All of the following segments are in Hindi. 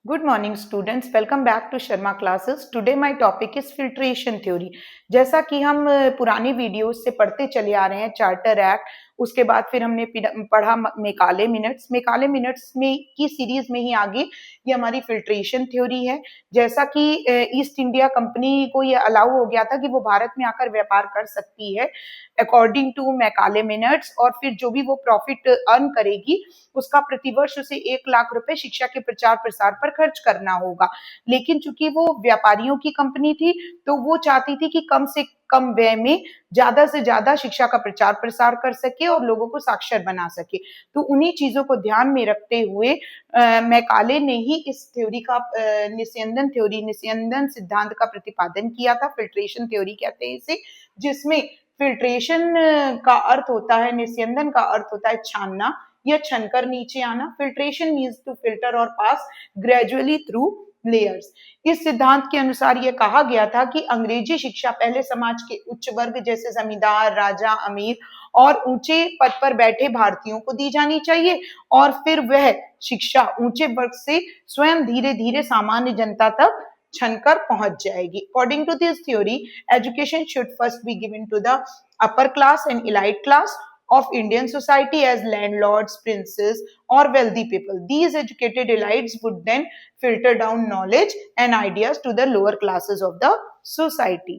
Good morning, students. Welcome back to Sharma classes. Today my topic is filtration theory. जैसा कि हम पुरानी वीडियोस से पढ़ते चले आ रहे हैं चार्टर एक्ट, उसके बाद फिर हमने पढ़ा मेकाले मिनट्स में की सीरीज में ही आगे ये हमारी फिल्ट्रेशन थ्योरी है। जैसा कि ईस्ट इंडिया कंपनी को ये अलाउ हो गया था कि वो भारत में आकर व्यापार कर सकती है अकॉर्डिंग टू मेकाले मिनट्स, और फिर जो भी वो प्रॉफिट अर्न करेगी उसका प्रतिवर्ष उसे 1 लाख रुपए शिक्षा के प्रचार प्रसार पर खर्च करना होगा। लेकिन चूंकि वो व्यापारियों की कंपनी थी तो वो चाहती थी कि कम से कम व्यय में ज्यादा से ज्यादा शिक्षा का प्रचार प्रसार कर सके और लोगों को साक्षर बना सके। तो उन्हीं चीजों को ध्यान में रखते हुए मैकाले ने ही इस थ्योरी का निस्यंदन सिद्धांत का प्रतिपादन किया था। फिल्ट्रेशन थ्योरी कहते हैं इसे, जिसमें फिल्ट्रेशन का अर्थ होता है, निस्यंदन का अर्थ होता है छानना या छनकर नीचे आना। फिल्ट्रेशन मीन्स टू फिल्टर और पास ग्रेजुअली थ्रू लेयर्स। इस सिद्धांत के अनुसार यह कहा गया था कि अंग्रेजी शिक्षा पहले समाज के उच्च वर्ग जैसे जमींदार, राजा, अमीर और ऊंचे पद पर बैठे भारतीयों को दी जानी चाहिए, और फिर वह शिक्षा ऊंचे वर्ग से स्वयं धीरे धीरे सामान्य जनता तक छनकर पहुंच जाएगी। According to this theory, education should first be given to the upper class and elite class of Indian society as landlords, princes, or wealthy people. These educated elites would then filter down knowledge and ideas to the lower classes of the society.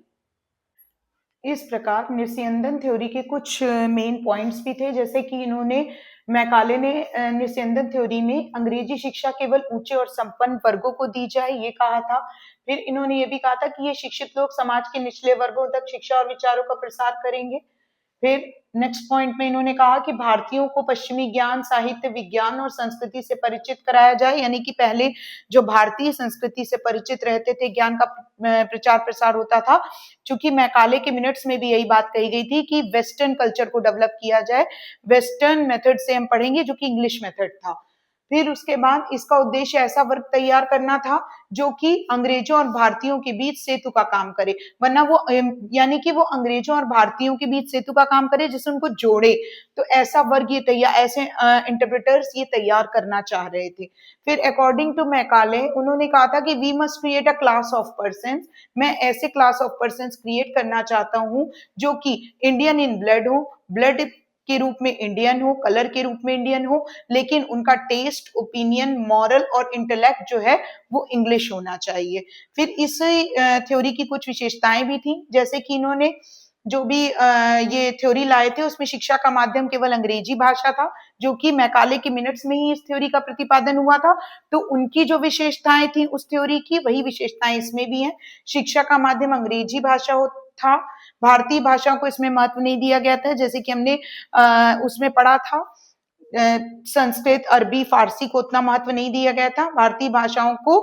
इस प्रकार निस्यंदन थ्योरी के कुछ मेन पॉइंट्स भी थे, जैसे कि मैकाले ने निस्यंदन थ्योरी में अंग्रेजी शिक्षा केवल ऊंचे और संपन्न वर्गों को दी जाए ये कहा था। फिर इन्होंने ये भी कहा था कि ये शिक्षित लोग समाज के निचले वर्गों तक शिक्षा और विचारों का प्रसार करेंगे। फिर नेक्स्ट पॉइंट में इन्होंने कहा कि भारतीयों को पश्चिमी ज्ञान, साहित्य, विज्ञान और संस्कृति से परिचित कराया जाए, यानी कि पहले जो भारतीय संस्कृति से परिचित रहते थे, ज्ञान का प्रचार प्रसार होता था। चूंकि मैकाले के मिनट्स में भी यही बात कही गई थी कि वेस्टर्न कल्चर को डेवलप किया जाए, वेस्टर्न मेथड से हम पढ़ेंगे जो कि इंग्लिश मेथड था। फिर उसके बाद इसका उद्देश्य ऐसा वर्ग तैयार करना था जो कि अंग्रेजों और भारतीयों के बीच सेतु का काम करे, वरना वो यानी कि वो अंग्रेजों और भारतीयों के बीच सेतु का काम करे जिससे उनको जोड़े। तो ऐसा वर्ग ये तैयार, ऐसे इंटरप्रेटर्स ये तैयार करना चाह रहे थे। फिर अकॉर्डिंग टू मैकाले उन्होंने कहा था कि we must create a class of person. मैं ऐसे क्लास ऑफ पर्सन क्रिएट करना चाहता हूँ जो कि इंडियन इन ब्लड हो, ब्लड के रूप में इंडियन हो, कलर के रूप में इंडियन हो, लेकिन उनका टेस्ट, ओपिनियन, मॉरल और इंटेलेक्ट जो है वो इंग्लिश होना चाहिए। फिर इस थ्योरी की कुछ विशेषताएं भी थी, जैसे कि इन्होंने जो भी ये थ्योरी लाए थे उसमें शिक्षा का माध्यम केवल अंग्रेजी भाषा था, जो कि मैकाले के मिनट्स में ही इस थ्योरी का प्रतिपादन हुआ था। तो उनकी जो विशेषताएं थी उस थ्योरी की, वही विशेषताएं इसमें भी हैं। शिक्षा का माध्यम अंग्रेजी भाषा था, भारतीय भाषाओं को इसमें महत्व नहीं दिया गया था, जैसे कि हमने उसमें पढ़ा था संस्कृत, अरबी, फारसी को उतना महत्व नहीं दिया गया था। भारतीय भाषाओं को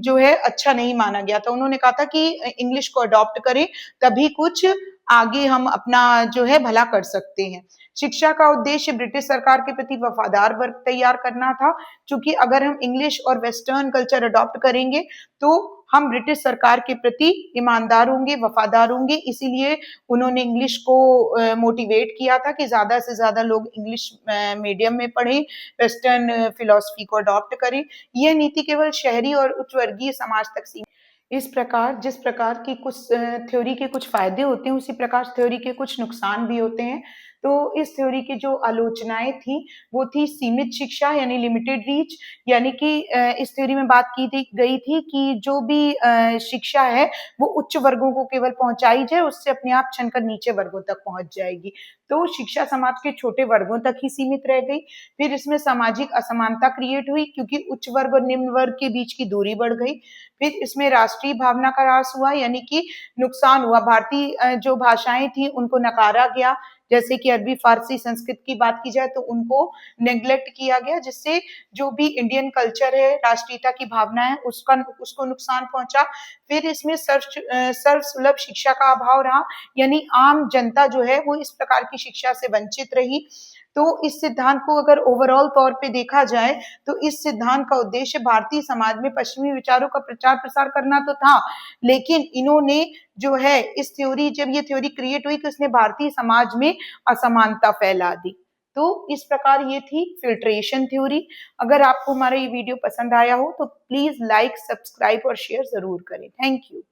जो है अच्छा नहीं माना गया था। उन्होंने कहा था कि इंग्लिश को अडॉप्ट करें तभी कुछ आगे हम अपना जो है भला कर सकते हैं। शिक्षा का उद्देश्य ब्रिटिश सरकार के प्रति वफादार वर्ग तैयार करना था, क्योंकि अगर हम इंग्लिश और वेस्टर्न कल्चर अडॉप्ट करेंगे तो हम ब्रिटिश सरकार के प्रति ईमानदार होंगे, वफादार होंगे। इसीलिए उन्होंने इंग्लिश को मोटिवेट किया था कि ज्यादा से ज्यादा लोग इंग्लिश मीडियम में पढ़ें, वेस्टर्न फिलॉसफी को अडॉप्ट करें। यह नीति केवल शहरी और उच्च वर्गीय समाज तक सीमित। इस प्रकार जिस प्रकार की कुछ थ्योरी के कुछ फायदे होते हैं, उसी प्रकार थ्योरी के कुछ नुकसान भी होते हैं। तो इस थ्योरी की जो आलोचनाएं थी वो थी सीमित शिक्षा यानी लिमिटेड रीच, यानी कि इस थ्योरी में बात की गई थी कि जो भी शिक्षा है वो उच्च वर्गों को केवल पहुंचाई जाए, उससे अपने आप छनकर नीचे वर्गों तक पहुंच जाएगी। तो शिक्षा समाज के छोटे वर्गों तक ही सीमित रह गई। फिर इसमें सामाजिक असमानता क्रिएट हुई, क्योंकि उच्च वर्ग और निम्न वर्ग के बीच की दूरी बढ़ गई। फिर इसमें राष्ट्रीय भावना का ह्रास हुआ, यानी कि नुकसान हुआ। भारतीय जो भाषाएं थी उनको नकारा गया, जैसे कि अरबी, फारसी, संस्कृत की बात की जाए तो उनको नेग्लेक्ट किया गया, जिससे जो भी इंडियन कल्चर है, राष्ट्रीयता की भावना है, उसको नुकसान पहुंचा। फिर इसमें सर्व सुलभ शिक्षा का अभाव रहा, यानी आम जनता जो है वो इस प्रकार की शिक्षा से वंचित रही। तो इस सिद्धांत को अगर ओवरऑल तौर पे देखा जाए तो इस सिद्धांत का उद्देश्य भारतीय समाज में पश्चिमी विचारों का प्रचार प्रसार करना तो था, लेकिन इन्होंने जो है इस थ्योरी, जब ये थ्योरी क्रिएट हुई तो इसने भारतीय समाज में असमानता फैला दी। तो इस प्रकार ये थी फिल्ट्रेशन थ्योरी। अगर आपको हमारा ये वीडियो पसंद आया हो तो प्लीज लाइक, सब्सक्राइब और शेयर जरूर करें। Thank you.